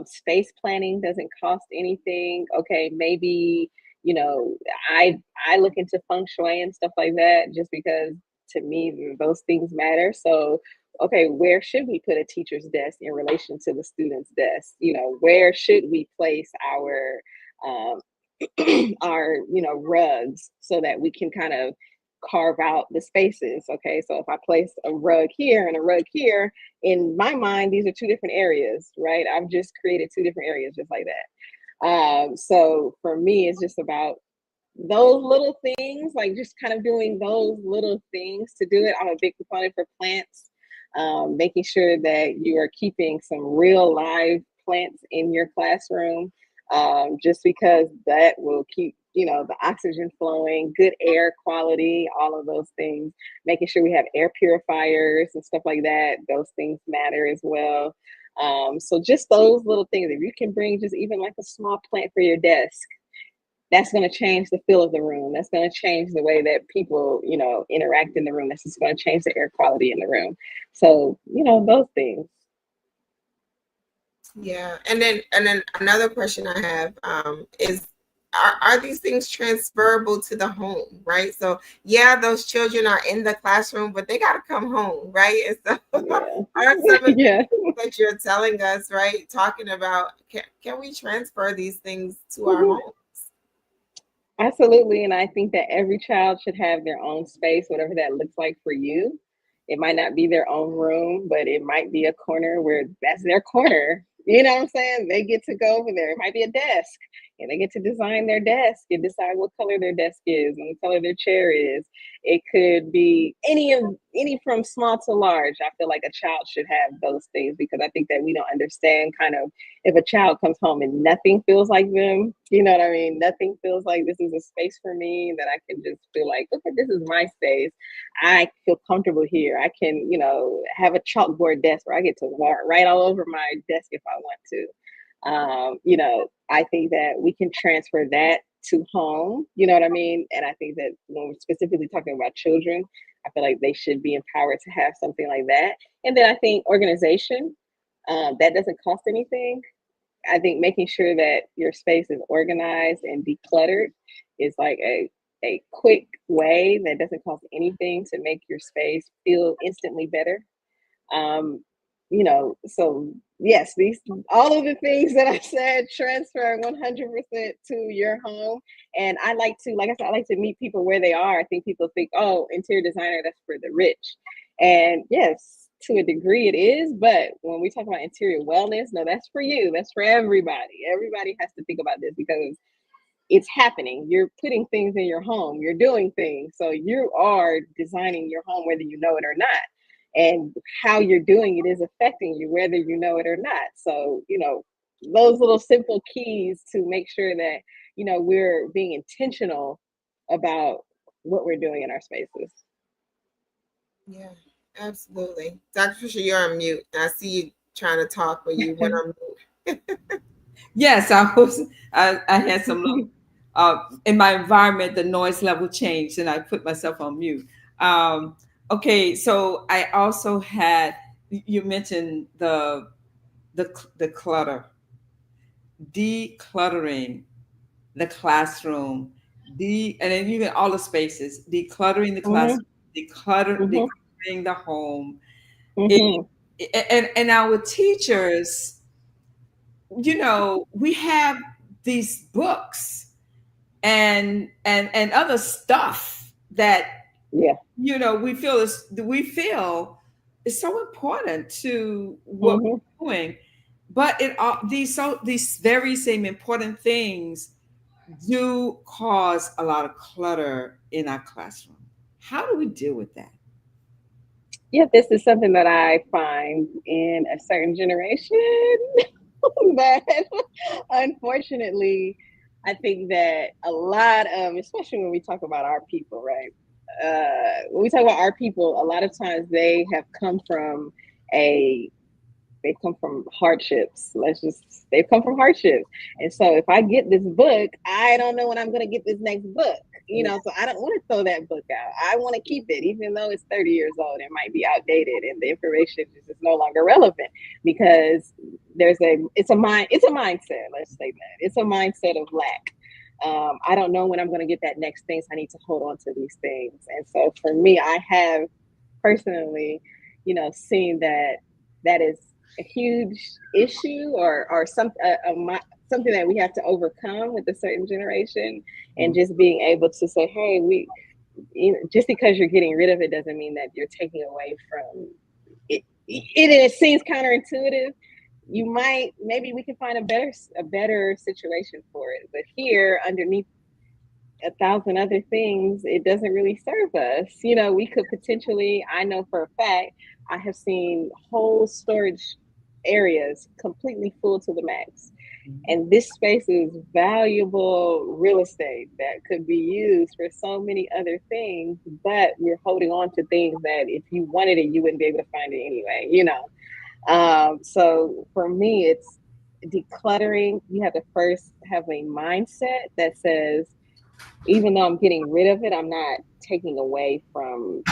space planning doesn't cost anything. Okay, maybe, you know, I look into feng shui and stuff like that, just because to me those things matter. So okay, where should we put a teacher's desk in relation to the student's desk? Where should we place um, our rugs, so that we can kind of carve out the spaces. Okay, so if I place a rug here and a rug here, in my mind these are two different areas, right? I've just created two different areas just like that. So for me, it's just about those little things, like just kind of doing those little things to do it. I'm a big proponent for plants, making sure that you are keeping some real live plants in your classroom, just because that will keep the oxygen flowing, good air quality, all of those things. Making sure we have air purifiers and stuff like that, those things matter as well. So just those little things, if you can bring just even like a small plant for your desk, that's going to change the feel of the room. That's going to change the way that people, interact in the room. That's just going to change the air quality in the room. So, those things. Yeah, and then another question I have, is, are these things transferable to the home, right? So yeah, those children are in the classroom, but they got to come home, right? And so Yeah. are some of the Yeah. things that you're telling us, right? Talking about, can we transfer these things to our Mhm. homes? Absolutely. And I think that every child should have their own space, whatever that looks like for you. It might not be their own room, but it might be a corner where that's their corner. You know what I'm saying? They get to go over there. It might be a desk, and they get to design their desk and decide what color their desk is and what color their chair is. It could be any from small to large. I feel like a child should have those things, because I think that we don't understand kind of, if a child comes home and nothing feels like them, you know what I mean? Nothing feels like this is a space for me, that I can just feel like, okay, this is my space. I feel comfortable here. I can, have a chalkboard desk where I get to write all over my desk if I want to. I think that we can transfer that to home, you know what I mean? And I think that when we're specifically talking about children, I feel like they should be empowered to have something like that. And then I think organization, that doesn't cost anything. I think making sure that your space is organized and decluttered is like a quick way that doesn't cost anything to make your space feel instantly better. Um, so yes, these all of the things that I said transfer 100% to your home. And I like to, like I said, I like to meet people where they are. I think people think, oh, interior designer, that's for the rich. And yes, to a degree it is, but when we talk about interior wellness, no, that's for you. That's for everybody. Everybody has to think about this because it's happening. You're putting things in your home, you're doing things. So you are designing your home whether you know it or not. And how you're doing it is affecting you whether you know it or not. So, those little simple keys to make sure that, we're being intentional about what we're doing in our spaces. Yeah, absolutely. Dr. Fisher, you're on mute. I see you trying to talk, but you went on mute. Yes, I had some in my environment, the noise level changed and I put myself on mute. Um, okay, so I also had, you mentioned the clutter, decluttering the classroom, and then even all the spaces, decluttering the Mm-hmm, classroom, mm-hmm, decluttering the home. It, mm-hmm. and our teachers, we have these books and other stuff that Yeah. we feel is so important to what Mm-hmm. we're doing, but these very same important things do cause a lot of clutter in our classroom. How do we deal with that? Yeah, this is something that I find in a certain generation that unfortunately, I think that a lot of, especially when we talk about our people, right? When we talk about our people, a lot of times a they've come from hardships. They've come from hardships. And so if I get this book, I don't know when I'm going to get this next book. So I don't want to throw that book out. I want to keep it, even though it's 30 years old. It might be outdated and the information is just no longer relevant because it's a mindset. Let's say that it's a mindset of lack. I don't know when I'm going to get that next thing. So I need to hold on to these things. And so for me, I have personally, seen that that is a huge issue or something that we have to overcome with a certain generation, and just being able to say, hey, just because you're getting rid of it doesn't mean that you're taking away from it. It seems counterintuitive. Maybe we can find a better situation for it, but here underneath a thousand other things, it doesn't really serve us. We could potentially, I know for a fact, I have seen whole storage areas completely full to the max. And this space is valuable real estate that could be used for so many other things, but we're holding on to things that if you wanted it, you wouldn't be able to find it anyway. So for me, it's decluttering. You have to first have a mindset that says, even though I'm getting rid of it, I'm not taking away from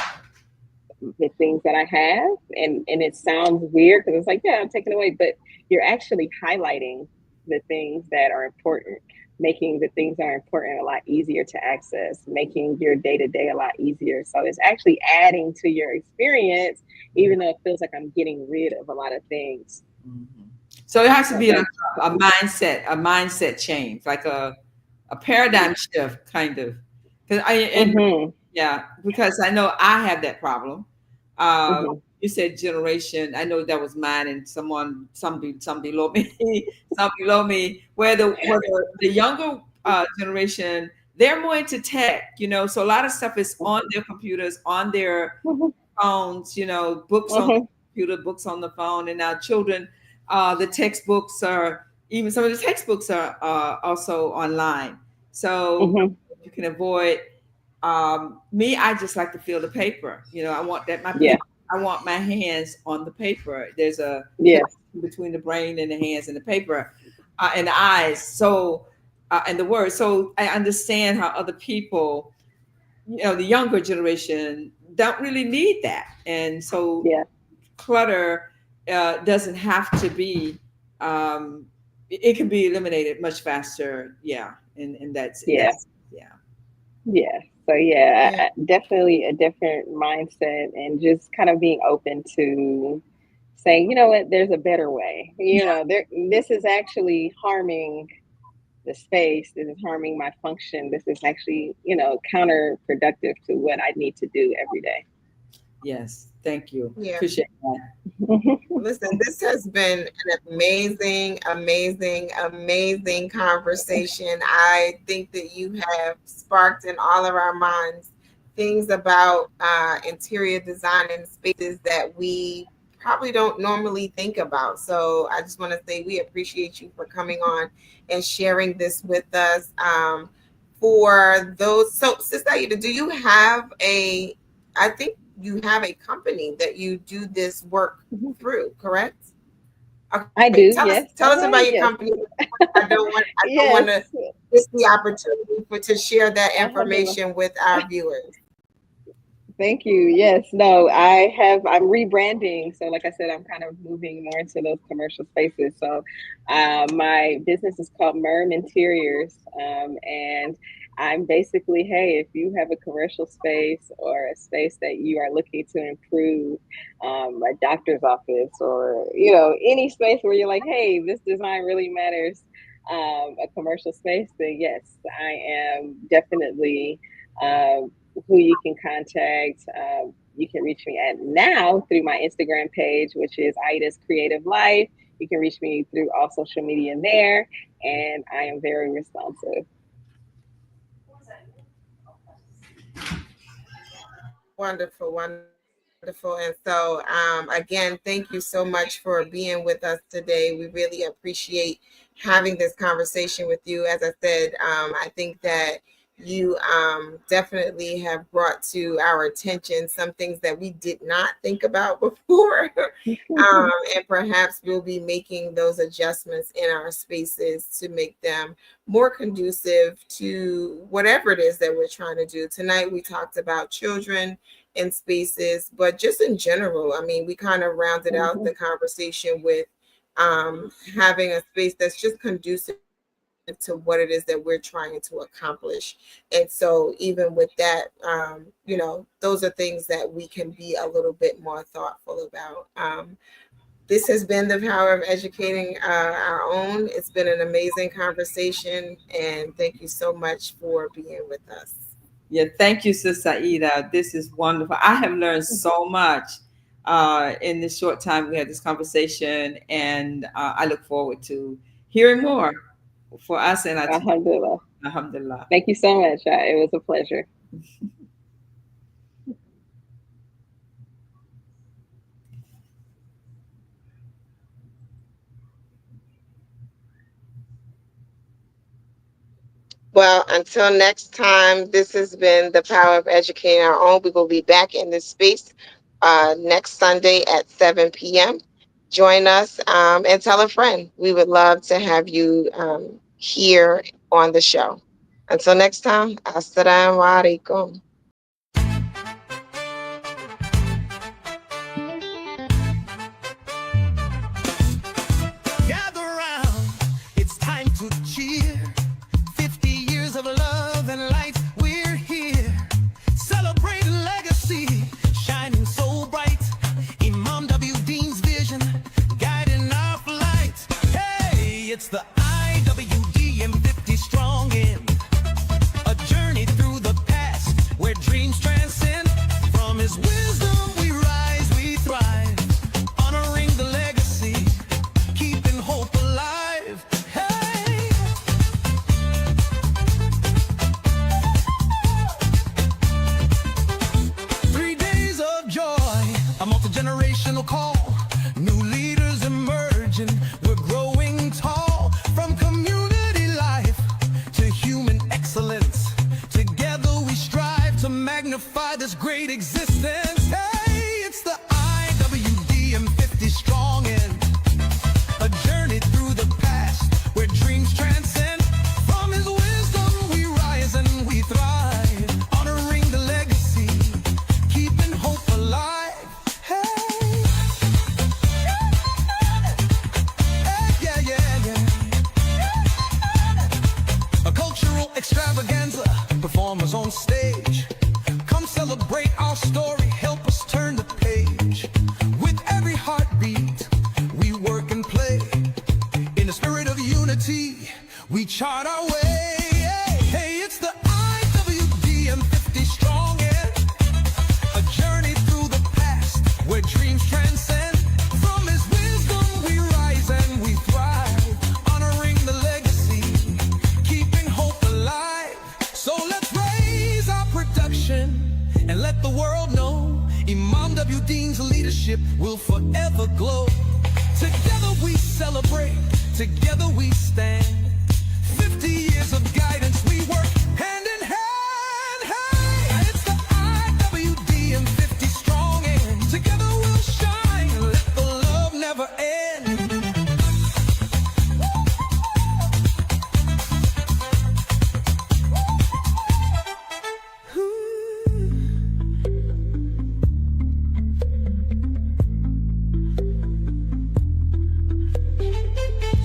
the things that I have. And it sounds weird because it's like, yeah, I'm taking away, but you're actually highlighting the things that are important, making the things that are important a lot easier to access, making your day to day a lot easier. So it's actually adding to your experience, even though it feels like I'm getting rid of a lot of things. Mhm. So it has to So be thank a mindset change, like a paradigm shift, kind of. Because you. yeah, because I know I have that problem. Hmm. You said generation. I know that was mine, and some below me, some below me. Where the younger generation, they're more into tech, so a lot of stuff is on their computers, on their Hmm. phones, books on the Hmm. computer, books on the phone, and now children, the textbooks are even some of the textbooks are also online. So Hmm. you can avoid me. I just like to feel the paper. I want that my Yeah. paper. I want my hands on the paper. There's a Yes. connection between the brain and the hands and the paper, and the eyes. So and the words. So I understand how other people, the younger generation, don't really need that, and so Yeah. clutter doesn't have to be um, it can be eliminated much faster. Yeah, and Yeah. that's yeah. Yeah. So yeah, Yeah. definitely a different mindset and just kind of being open to saying, you know what, there's a better way. You know, this is actually harming the space. This is harming my function. This is actually, counterproductive to what I need to do every day. Yes, thank you. Yeah. Appreciate that. Listen, this has been an amazing, amazing, amazing conversation. I think that you have sparked in all of our minds things about interior design and spaces that we probably don't normally think about. So I just want to say we appreciate you for coming on and sharing this with us. For those, so Sister Aida, do you have I think you have a company that you do this work through, correct? I Okay, do, tell us yes. about your Yes. company. I don't want Yes. to miss the opportunity to share that Alhamdulillah. information with our viewers. Thank you. Yes, no, I'm rebranding. So, like I said, I'm kind of moving more into those commercial spaces. So, my business is called Merm Interiors. And I'm basically, hey, if you have a commercial space or a space that you are looking to improve, a doctor's office or, any space where you're like, hey, this design really matters, a commercial space, then yes, I am definitely. Who you can contact. You can reach me at now through my Instagram page, which is Aida's Creative Life. You can reach me through all social media there, and I am very responsive. Wonderful, wonderful. And so, again, thank you so much for being with us today. We really appreciate having this conversation with you. As I said, I think that you definitely have brought to our attention some things that we did not think about before. And perhaps we'll be making those adjustments in our spaces to make them more conducive to whatever it is that we're trying to do. Tonight, we talked about children in spaces, but just in general, I mean, we kind of rounded out the conversation with having a space that's just conducive to what it is that we're trying to accomplish. And so, even with that, those are things that we can be a little bit more thoughtful about. This has been the power of educating our own. It's been an amazing conversation, and thank you so much for being with us. Yeah, thank you, Sister Ida. This is wonderful. I have learned so much in this short time we had this conversation, and I look forward to hearing more for us and our team. Alhamdulillah. Alhamdulillah. Thank you so much. It was a pleasure. Well, until next time, this has been the power of educating our own. We will be back in this space next Sunday at 7 p.m. Join us and tell a friend. We would love to have you here on the show. Until next time, assalamu alaikum. Gather round, it's time to cheer. 50 years of love and light, we're here. Celebrate legacy, shining so bright. Imam W. Dean's vision, guiding our flight. Hey, it's the IWD 50 strong in. A journey through the past, where dreams transcend. From his wisdom we rise, we thrive. Honoring the legacy, keeping hope alive. Hey, 3 days of joy, a multi-generational call. New leaders emerging, we're growing tall. From community life to human excellence, together we strive to magnify this great existence. Hey, We chart our way. Hey, it's the IWDM 50 strong, a journey through the past where dreams transcend. From his wisdom we rise and we thrive, honoring the legacy, keeping hope alive. So let's raise our production and let the world know Imam W. Dean's leadership will forever glow. Together we celebrate, together we stand. 50 years of guidance, we work hand in hand. Hey, it's the IWDM 50 strong, and together we'll shine. Let the love never end.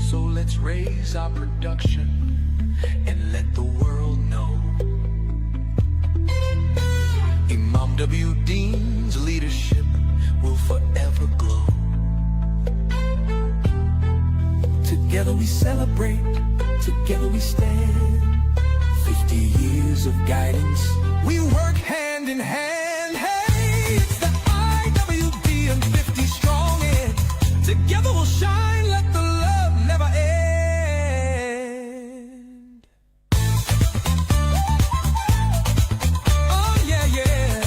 So let's raise our production and let the world know Imam W. Dean's leadership will forever glow. Together we celebrate, together we stand. 50 years of guidance, we work hand in hand. Hey, it's the IWDM 50 strong, and together we'll shine. Let the love never end. Oh yeah, yeah.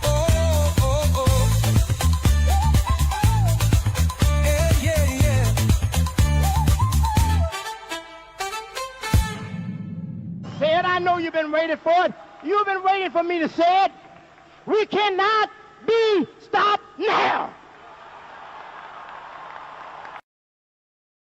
Oh, oh, oh. Yeah, yeah, yeah. Say it, I know you've been waiting for it. You've been waiting for me to say it. We cannot be stopped now.